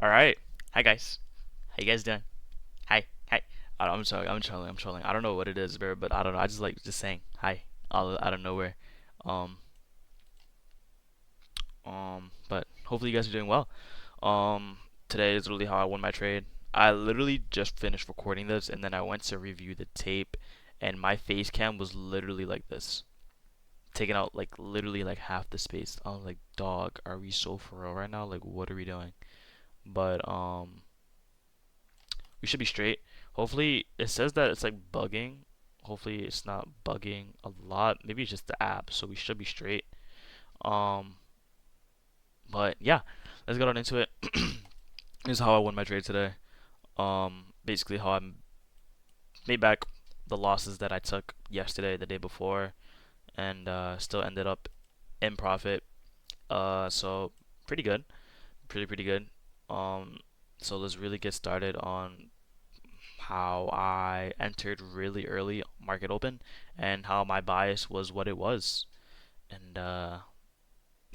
All right. Hi guys. How you guys doing? Hi. Hi. I'm sorry. I'm trolling. I don't know what it is, bro, but I don't know. I just like just saying hi all out of nowhere. Um. But hopefully you guys are doing well. Today is literally how I won my trade. I literally just finished recording this, and then I went to review the tape, and my face cam was literally like this, taking out like literally like half the space. I was like, dog, are we so for real right now? Like, what are we doing? But we should be straight. Hopefully, it says that it's like bugging. Hopefully, it's not bugging a lot. Maybe it's just the app, so we should be straight. Um, but yeah, let's get on into it. This is how I won my trade today. Basically how I made back the losses that I took yesterday, the day before, and still ended up in profit. So pretty good, pretty good. Um, so let's really get started on how I entered really early market open and how my bias was what it was. And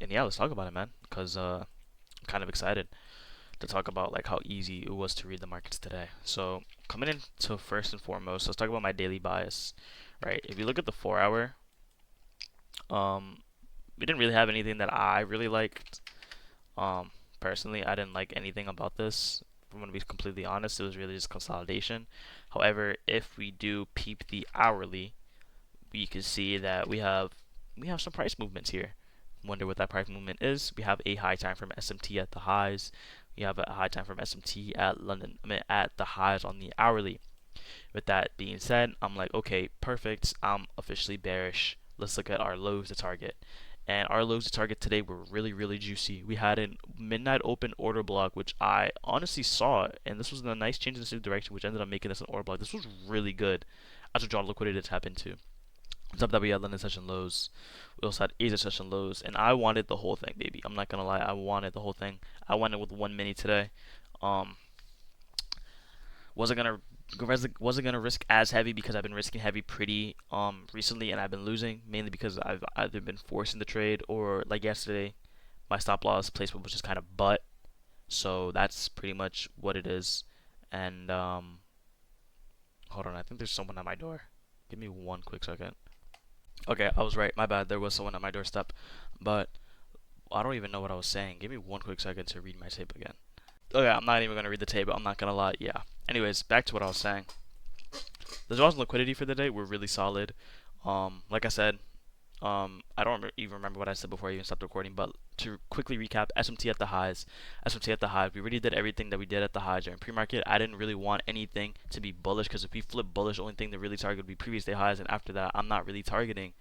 yeah, let's talk about it, man, because I'm kind of excited to talk about like how easy it was to read the markets today. So coming into first and foremost, let's talk about my daily bias, right? If you look at the 4 hour, um, we didn't really have anything that I really liked. Um, Personally, I didn't like anything about this. If I'm gonna be completely honest, it was really just consolidation. However, if we do peep the hourly, we can see that we have some price movements here. Wonder what that price movement is. We have a high time from SMT at the highs. We have a high time from SMT at London. I mean, at the highs on the hourly. With that being said, I'm like, okay, perfect. I'm officially bearish. Let's look at our lows to target. And our lows to target today were really juicy. We had a midnight open order block, which I honestly saw, and this was a nice change in the direction, which ended up making this an order block. This was really good. As a draw liquidity to tap into. On top of that, we had London session lows. We also had Asia session lows, and I wanted the whole thing, baby. I'm not gonna lie, I wanted the whole thing. I went in with one mini today. Um, wasn't gonna wasn't gonna risk as heavy because I've been risking heavy pretty recently, and I've been losing mainly because I've either been forcing the trade or like yesterday, my stop loss placement was just kind of butt. So that's pretty much what it is. And hold on, I think there's someone at my door. Give me one quick second. Okay, I was right. My bad. There was someone at my doorstep, but I don't even know what I was saying. Give me one quick second to read my tape again. Okay, I'm not even gonna read the tape. I'm not gonna lie. Yeah. Anyways, back to what I was saying. The draws and liquidity for the day were really solid. Like I said, I don't even remember what I said before I even stopped recording, but to quickly recap, SMT at the highs. SMT at the highs. We already did everything that we did at the highs during pre-market. I didn't really want anything to be bullish because if we flip bullish, the only thing to really target would be previous day highs, and after that, I'm not really targeting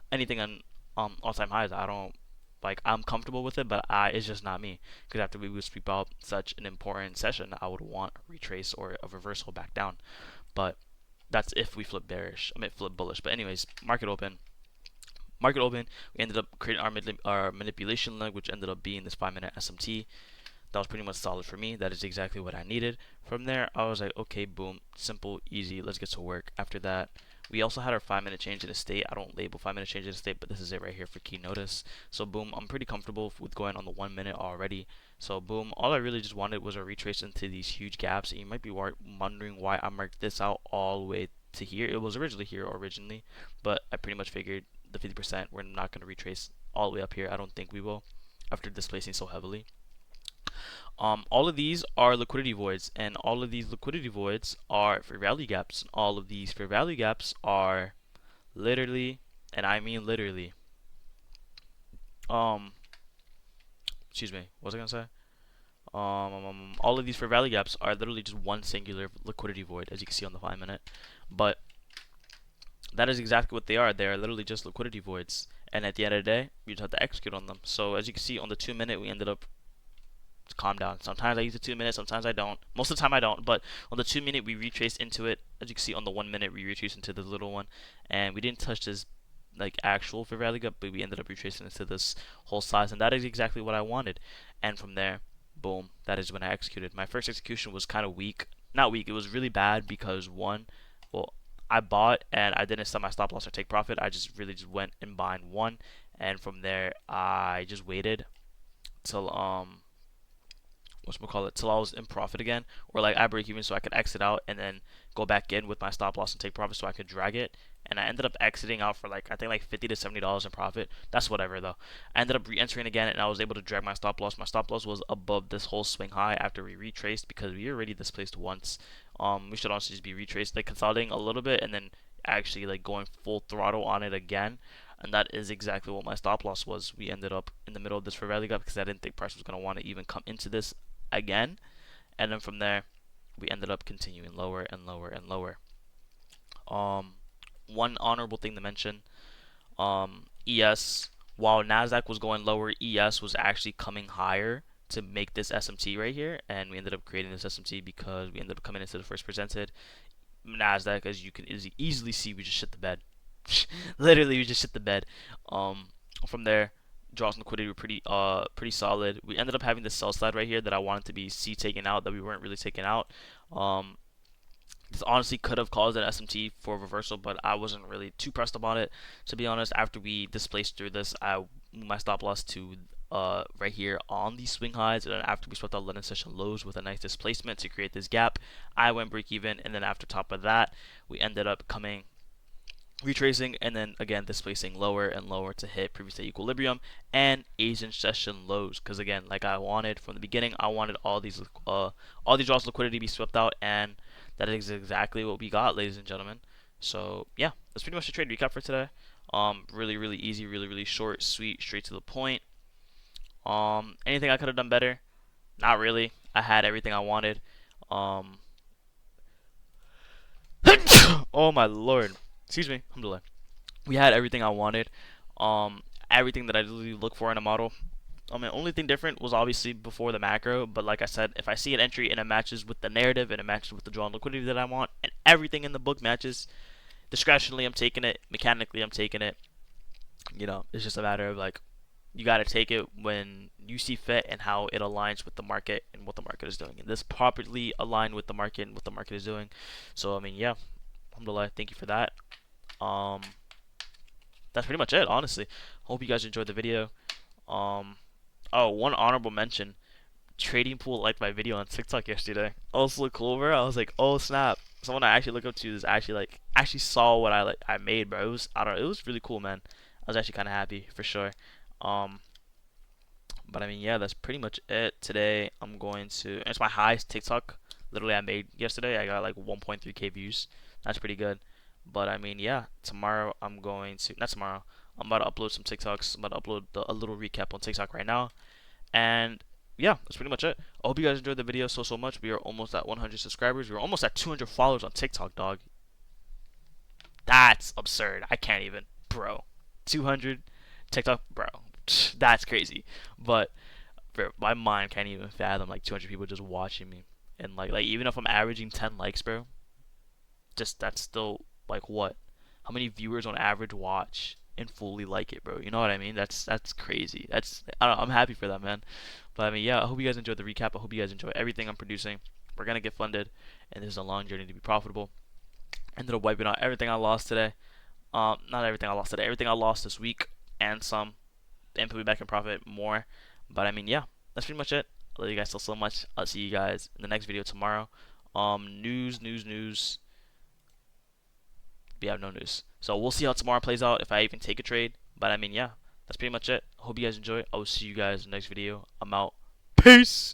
anything on all-time highs. I don't like. I'm comfortable with it, but it's just not me. Because after we would sweep out such an important session, I would want a retrace or a reversal back down. But that's if we flip bearish. I mean flip bullish. But anyways, market open. Market open. We ended up creating our manipulation leg, which ended up being this 5-minute SMT. That was pretty much solid for me. That is exactly what I needed. From there, I was like, okay, boom, simple, easy. Let's get to work. After that, we also had our 5-minute change in the state. I don't label 5-minute change in the state, but this is it right here for key notice. So boom, I'm pretty comfortable with going on the 1 minute already. So boom, all I really just wanted was a retrace into these huge gaps. And you might be wondering why I marked this out all the way to here. It was originally here originally, but I pretty much figured the 50% we're not going to retrace all the way up here. I don't think we will after displacing so heavily. All of these are liquidity voids, and all of these liquidity voids are fair value gaps. All of these fair value gaps are literally, and I mean literally, um, excuse me, what was I gonna say? All of these fair value gaps are literally just one singular liquidity void, as you can see on the 5-minute. But that is exactly what they are. They are literally just liquidity voids, and at the end of the day, you just have to execute on them. So as you can see on the 2-minute, we ended up calm down. Sometimes I use the 2 minutes, sometimes I don't. Most of the time I don't, but on the 2 minute we retraced into it. As you can see on the 1 minute we retraced into the little one, and we didn't touch this like actual fair value gap, but we ended up retracing into this whole size, and that is exactly what I wanted. And from there, boom, that is when I executed. My first execution was kind of weak. Not weak, it was really bad because one, well, I bought and I didn't set my stop loss or take profit. I just really just went and buying one, and from there I just waited till whatchamacallit, till I was in profit again, or like I break even so I could exit out and then go back in with my stop loss and take profit so I could drag it. And I ended up exiting out for like I think like $50 to $70 in profit. That's whatever though. I ended up re-entering again and I was able to drag my stop loss. My stop loss was above this whole swing high after we retraced because we already displaced once. We should also just be retraced, like consolidating a little bit and then actually like going full throttle on it again. And that is exactly what my stop loss was. We ended up in the middle of this fair value gap because I didn't think price was going to want to even come into this again. And then from there, we ended up continuing lower and lower and lower. One honorable thing to mention, ES, while Nasdaq was going lower, ES was actually coming higher to make this SMT right here, and we ended up creating this SMT because we ended up coming into the first presented. Nasdaq, as you can easily see, we just shit the bed. Literally, we just shit the bed. From there, draws and liquidity were pretty solid. We ended up having this sell slide right here that I wanted to be taken out, that we weren't really taking out. This honestly could have caused an SMT for reversal, but I wasn't really too pressed about it. To be honest, after we displaced through this, I moved my stop loss to right here on these swing highs, and then after we swept out London session lows with a nice displacement to create this gap, I went break even, and then after top of that, we ended up coming retracing and then again displacing lower and lower to hit previous day equilibrium and Asian session lows, because again, like I wanted from the beginning, I wanted all these draws liquidity to be swept out, and that is exactly what we got, ladies and gentlemen. So yeah, that's pretty much the trade recap for today. Really easy, really short, sweet, straight to the point. Anything I could have done better? Not really. I had everything I wanted. Oh my lord. Excuse me. Alhamdulillah. We had everything I wanted. Everything that I really look for in a model. The only thing different was obviously before the macro, but like I said, if I see an entry and it matches with the narrative and it matches with the drawn liquidity that I want, and everything in the book matches, discretionally I'm taking it, mechanically I'm taking it. It's just a matter of like, you got to take it when you see fit and how it aligns with the market and what the market is doing. And this properly aligned with the market and what the market is doing. So yeah, alhamdulillah, thank you for that. That's pretty much it, honestly. Hope you guys enjoyed the video. Oh, one honorable mention. Trading Pool liked my video on TikTok yesterday. Also cool, bro. I was like, oh snap. Someone I actually look up to is actually saw what I made, bro. It was really cool, man. I was actually kind of happy for sure. But yeah, that's pretty much it. Today I'm going to, it's my highest TikTok literally I made yesterday. I got like 1.3k views. That's pretty good. But yeah, tomorrow I'm going to, not tomorrow, I'm about to upload some TikToks. I'm about to upload a little recap on TikTok right now. And yeah, that's pretty much it. I hope you guys enjoyed the video so much. We are almost at 100 subscribers. We're almost at 200 followers on TikTok, dog. That's absurd. I can't even, bro. 200 TikTok, bro. That's crazy. But bro, my mind can't even fathom like 200 people just watching me. And like even if I'm averaging 10 likes, bro, just that's still like what? How many viewers on average watch and fully like it, bro? You know what I mean? That's crazy. I don't know, I'm happy for that, man. But yeah, I hope you guys enjoyed the recap. I hope you guys enjoy everything I'm producing. We're gonna get funded, and this is a long journey to be profitable. Ended up wiping out everything I lost today. Not everything I lost today. Everything I lost this week and some, and put me back in profit more. But yeah, that's pretty much it. I love you guys still so much. I'll see you guys in the next video tomorrow. News. We have no news. So we'll see how tomorrow plays out, if I even take a trade. But yeah, that's pretty much it. I hope you guys enjoy. I will see you guys in the next video. I'm out. Peace!